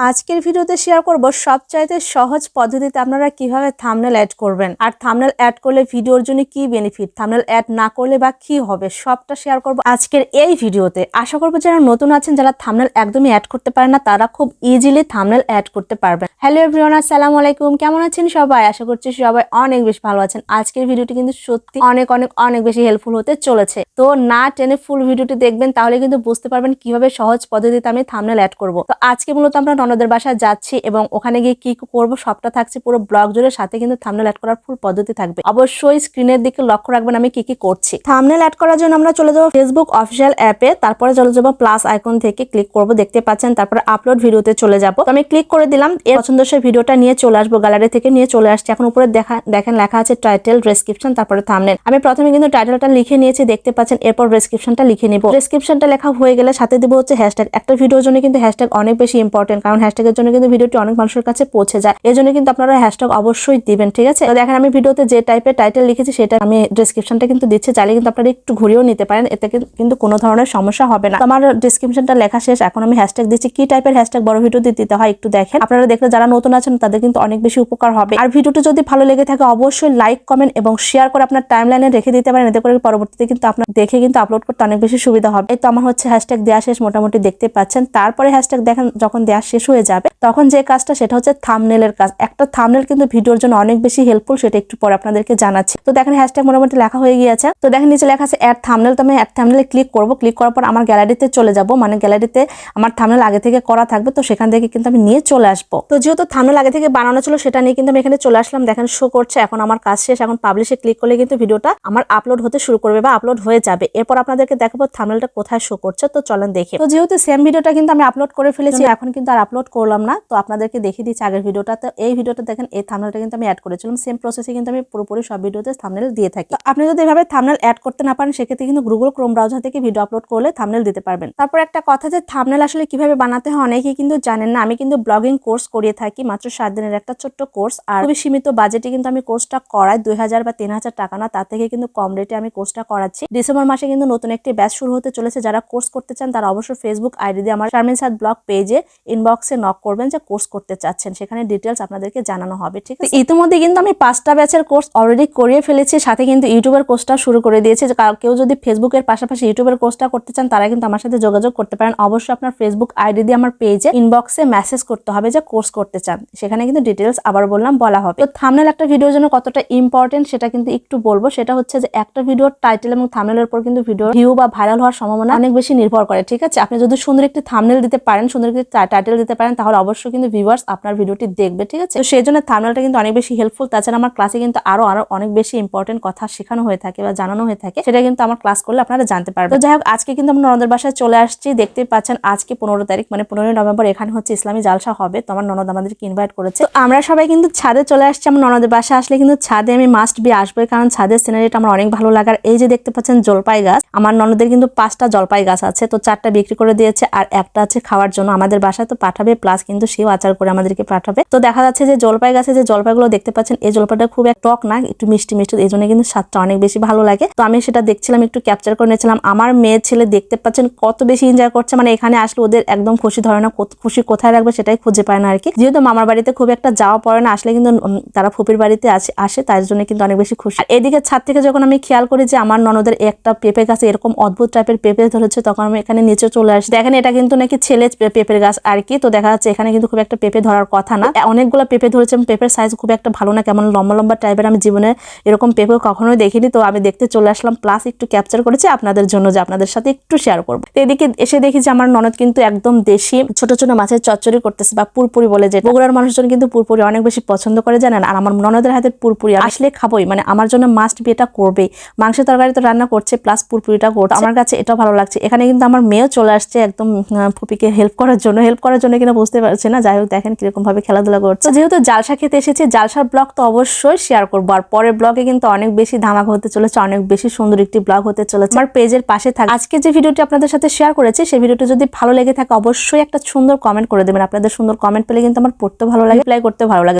আজকের ভিডিওতে শেয়ার করব সবচাইতে সহজ পদ্ধতিতে আপনারা কিভাবে থাম্বনেল অ্যাড করবেন আর থাম্বনেল অ্যাড করলে ভিডিওর জন্য কি বেনিফিট, থাম্বনেল অ্যাড না করলে বা কি হবে, সবটা শেয়ার করব আজকের এই ভিডিওতে। আশা করব যারা নতুন আছেন, যারা থাম্বনেল একদমই অ্যাড করতে পারেন না, তারা খুব ইজিলি থাম্বনেল অ্যাড করতে পারবেন। হ্যালো এভরিওয়ান, আসসালামু আলাইকুম। কেমন আছেন সবাই? আশা করছি সবাই অনেক বেশি ভালো আছেন। আজকের ভিডিওটি কিন্তু সত্যি অনেক অনেক অনেক বেশি হেল্পফুল হতে চলেছে, তো না টেনে ফুল ভিডিওটি দেখবেন, তাহলে কিন্তু বুঝতে পারবেন কিভাবে সহজ পদ্ধতিতে আমি থাম্বনেল অ্যাড করব। তো আজকে মূলত আমরা ননদের বাসায় যাচ্ছি এবং ওখানে গিয়ে কি করব সবটা থাকছে পুরো ব্লগ জুড়ে, সাথে কিন্তু থাম্বনেল অ্যাড করার ফুল পদ্ধতি থাকবে। অবশ্যই স্ক্রিনের দিকে লক্ষ্য রাখবেন আমি কি কি করছি। থাম্বনেল অ্যাড করার জন্য আমরা চলে যাব ফেসবুক অফিসিয়াল অ্যাপে, তারপরে চলে যাব প্লাস আইকন থেকে ক্লিক করব, দেখতে পাচ্ছেন, তারপরে আপলোড ভিডিওতে চলে যাব। তো আমি ক্লিক করে দিলাম, এর পছন্দসই ভিডিওটা নিয়ে চলে আসবো, গ্যালারি থেকে নিয়ে চলে আসছে। এখন উপরে দেখেন লেখা আছে টাইটেল, ডেসক্রিপশন, তারপরে থাম্বনেল। আমি প্রথমে কিন্তু টাইটেলটা লিখে নিয়েছি, দেখতে পাচ্ছেন। এরপর ডেসক্রিপশনটা লিখে নিব। ডেসক্রিপশনটা লেখা হয়ে গেলে সাথে দিব হচ্ছে হ্যাশট্যাগ। একটা ভিডিওর জন্য কিন্তু হ্যাশট্যাগ অনেক বেশি ইম্পর্টেন্ট, কারণ হ্যাশট্যাগের জন্য কিন্তু ভিডিওটি অনেক মানুষের কাছে পৌঁছে যায়। এই জন্য কিন্তু আপনারা হ্যাশট্যাগ অবশ্যই দিবেন, ঠিক আছে? তো দেখেন আমি ভিডিওতে যে টাইপের টাইটেল লিখেছি সেটা আমি ডেসক্রিপশনটা কিন্তু দিচ্ছি, চাইলে কিন্তু আপনারা একটু ঘুরিয়েও নিতে পারেন, এতে কিন্তু কোনো ধরনের সমস্যা হবে না। আমার ডেসক্রিপশনটা লেখা শেষ, এখন আমি হ্যাশট্যাগ দিচ্ছি। কি টাইপের হ্যাশট্যাগ বড় ভিডিওতে দিতে হয় একটু দেখেন, আপনারা দেখলে যারা নতুন আছেন তাদের কিন্তু অনেক বেশি উপকার হবে। আর ভিডিওটি যদি ভালো লেগে থাকে অবশ্যই লাইক, কমেন্ট এবং শেয়ার করে আপনার টাইমলাইনে রেখে দিতে পারেন, এতে করে পরবর্তীতে কিন্তু আপনার দেখে কিন্তু আপলোড করতে অনেক বেশি সুবিধা হবে। এই তো আমার হচ্ছে হ্যাশট্যাগ দেওয়া শেষ, মোটামুটি দেখতে পাচ্ছেন। তারপরে হ্যাশট্যাগ দেখেন যখন দেওয়া শেষ হয়ে যাবে, তখন যে কাজটা সেটা হচ্ছে থাম্বনেলের কাজ। একটা থাম্বনেল কিন্তু ভিডিওর জন্য অনেক বেশি হেল্পফুল, সেটা একটু পরে আপনাদেরকে জানাচ্ছি। তো দেখেন হ্যাশট্যাগ মোটামুটি লেখা হয়ে গিয়েছে। তো দেখেন নিচে লেখা আছে অ্যাড থাম্বনেল। তো আমি অ্যাড থাম্বনেলে ক্লিক করব। ক্লিক করার পর আমার গ্যালারিতে চলে যাব, মানে গ্যালারিতে আমার থাম্বনেল আগে থেকে করা থাকবে, তো সেখান থেকে কিন্তু আমি নিয়ে চলে আসবো। তো যেহেতু থাম্বনেল আগে থেকে বানানো ছিল, সেটা নিয়ে কিন্তু আমি এখানে চলে আসলাম। দেখেন শো করছে, এখন আমার কাজ শেষ। এখন পাবলিশে ক্লিক করলে কিন্তু ভিডিওটা আমার আপলোড হতে শুরু করবে বা আপলোড হয়ে যাবে। এরপর আপনাদেরকে দেখাবো থাম্বনেলটা কোথায় শো করছে, তো চলেন দেখি। তো যেহেতু সেম ভিডিওটা কিন্তু আমি আপলোড করে ফেলেছি, এখন কিন্তু আর আপলোড করলাম না, তো আপনাদেরকে দেখিয়ে দিচ্ছি আগের ভিডিওটাতে। এই ভিডিওটা দেখেন, এই থাম্বনেলটা কিন্তু আমি অ্যাড করেছিলাম। সেম প্রসেসে কিন্তু আমি পুরোপুরি সব ভিডিওতে থাম্বনেল দিয়ে থাকি। তো আপনি যদি এভাবে থাম্বনেল অ্যাড করতে না পারেন, সেক্ষেত্রে কিন্তু গুগল ক্রোম ব্রাউজার থেকে ভিডিও আপলোড করলে থাম্বনেল দিতে পারবেন। তারপর একটা কথা, যে থাম্বনেল আসলে কিভাবে বানাতে হয় অনেকেই কিন্তু জানেন না। আমি কিন্তু ব্লগিং কোর্স করিয়ে থাকি, মাত্র 7 দিনের একটা ছোট্ট কোর্স, আর খুবই সীমিত বাজেটে কিন্তু আমি কোর্সটা করাই। 2000 বা 3000 টাকা না, তার থেকে কিন্তু কম রেটে আমি কোর্সটা করাচ্ছি। ডিসেম্বর মাসে কিন্তু নতুন একটি ব্যাচ শুরু হতে চলেছে। যারা কোর্স করতে চান তারা অবশ্যই ফেসবুক আইডি দিয়ে আমার শারমিন সাদ ব্লগ পেজে ইনবক্সে নক করবেন যে কোর্স করতে চাচ্ছেন, সেখানে ডিটেলস আপনাদেরকে জানানো হবে, ঠিক আছে? ইতিমধ্যে কিন্তু আমি 5টা ব্যাচের কোর্স অলরেডি করিয়ে ফেলেছি, সাথে কিন্তু ইউটিউবের কোর্সটা শুরু করে দিয়েছি। কেউ যদি ফেসবুকের পাশাপাশি ইউটিউবের কোর্সটা করতে চান, তারা কিন্তু আমার সাথে যোগাযোগ করতে পারেন। অবশ্যই আপনার ফেসবুক আইডি দিয়ে আমার পেজে ইনবক্সে মেসেজ করতে হবে যে কোর্স করতে চান, সেখানে কিন্তু ডিটেলস আবার বলা হবে। তো থাম্বনেল একটা ভিডিওর জন্য কতটা ইম্পর্টেন্ট সেটা কিন্তু একটু বলবো। সেটা হচ্ছে যে একটা ভিডিওর টাইটেল এবং থাম্বনেলের উপর কিন্তু ভিডিও ভিউ বা ভাইরাল হওয়ার সম্ভাবনা অনেক বেশি নির্ভর করে, ঠিক আছে? আপনি যদি সুন্দর একটি থাম্বনেল দিতে পারেন, সুন্দর একটি টাইটেল দিতে পারেন, তাহলে অবশ্যই কিন্তু ভিউয়ার্স আপনার ভিডিওটি দেখবে, ঠিক আছে? তো সেই জন্য থাম্বনেলটা কিন্তু অনেক বেশি হেল্পফুল। তাছাড়া আমার ক্লাসে কিন্তু আরো অনেক বেশি ইম্পর্টেন্ট কথা শেখানো হয়ে থাকে বা জানানো হয়ে থাকে, সেটা কিন্তু আমার ক্লাস করলে আপনারা জানতে পারবেন। তো যাই হোক, আজকে কিন্তু আমরা ননদের বাসায় চলে আসছি, দেখতে পাচ্ছেন। আজকে 15 তারিখ, মানে 15 নভেম্বর, এখানে হচ্ছে ইসলামী জালসা হবে। তো আমার ননদ আমাদেরকে ইনভাইট করেছে, তো আমরা সবাই কিন্তু ছাদে চলে আসছি। আমার ননদের বাসায় আসলে কিন্তু ছাদে আমি মাস্ট বি আসবোই, কারণ ছাদের সিনারিটা আমার অনেক ভালো লাগার। এই যে দেখতে পাচ্ছেন জলপাই গাছ, আমার ননদের কিন্তু 5টা জলপাই গাছ আছে, তো 4টা বিক্রি করে দিয়েছে, আর একটা আছে খাওয়ার জন্য আমাদের বাসায় তো পাঠাবে, প্লাস কিন্তু সেও আচার করে আমাদেরকে পাঠাবে। তো দেখা যাচ্ছে যে জলপাই গাছে যে জলপাইগুলো দেখতে পাচ্ছেন, এই জলপাইটা খুব এক টক না, একটু মিষ্টি মিষ্টি, এই জন্য কিন্তু স্বাদটা অনেক বেশি ভালো লাগে। তো আমি সেটা দেখছিলাম, একটু ক্যাপচার করে নিয়েছিলাম। আমার মেয়ে ছেলে দেখতে পাচ্ছেন কত বেশি এনজয় করছে, মানে এখানে আসলে ওদের একদম খুশি ধরে না, খুশি কোথায় রাখবে সেটাই খুঁজে পায় না আর কি। যেহেতু মামার বাড়িতে খুব একটা যাওয়া পড়ে না, আসলে কিন্তু তারা ফুপির বাড়িতে আসে, তার জন্য কিন্তু অনেক বেশি খুশি। আর এদিকে ছাদ থেকে যখন আমি খেয়াল করি যে আমার ননদের একটা পেঁপে গাছে এরকম অদ্ভুত টাইপের পেঁপে ধরেছে, তখন আমি এখানে নিচে চলে আসি। দেখেন এটা কিন্তু নাকি ছেলে পেঁপের গাছ আর কি। তো দেখা যাচ্ছে এখানে কিন্তু খুব একটা পেঁপে ধরার কথা না, অনেকগুলো পেঁপে ধরেছে। পেঁপের সাইজ খুব একটা ভালো না, কেমন লম্বা লম্বা টাইপের। আমি জীবনে এরকম পেঁপে কখনোই দেখিনি, তো আমি দেখতে চলে আসলাম, প্লাস একটু ক্যাপচার করেছি আপনাদের জন্য, যে আপনাদের সাথে একটু শেয়ার করবো। তো এদিকে এসে দেখি যে আমার ননদ কিন্তু একদম দেশি ছোট ছোট মাছের চচ্চড়ি করতেছে, বা পুরপুরি বলে, যে বগুড়ার মানুষজন কিন্তু পুরপুরি অনেক বেশি পছন্দ করে, জানেন? আর আমার ননদের হাতের পুরপুরি আসলে খাবোই, মানে আমার জন্য মাস্ট বি এটা করবেই। মাংসের তরকারি তো রান্না করছে, প্লাস পুরপুরিটা করছে, আমার কাছে এটাও ভালো লাগছে। এখানে কিন্তু আমার মেয়েও চলে আসছে একদম ফুপিকে হেল্প করার জন্য কিনা বুঝতে পারছে না। যাই হোক, দেখেন কিরকম ভাবে খেলাধুলা করছে। যেহেতু জালসা খেতে এসেছি, জালসার ব্লগ তো অবশ্যই শেয়ার করবো, আর পরের ব্লগে কিন্তু অনেক বেশি ধামাকা হতে চলেছে, অনেক বেশি সুন্দর একটি ব্লগ হতে চলেছে। আমার পেজের পাশে থাকে। আজকে যে ভিডিওটি আপনাদের সাথে শেয়ার করেছি, সেই ভিডিওটি যদি ভালো লেগে থাকে অবশ্যই একটা সুন্দর কমেন্ট করে দেবেন। আপনাদের সুন্দর কমেন্ট পেলে কিন্তু আমার পড়তে ভালো লাগে, রিপ্লাই করতে ভালো লাগে।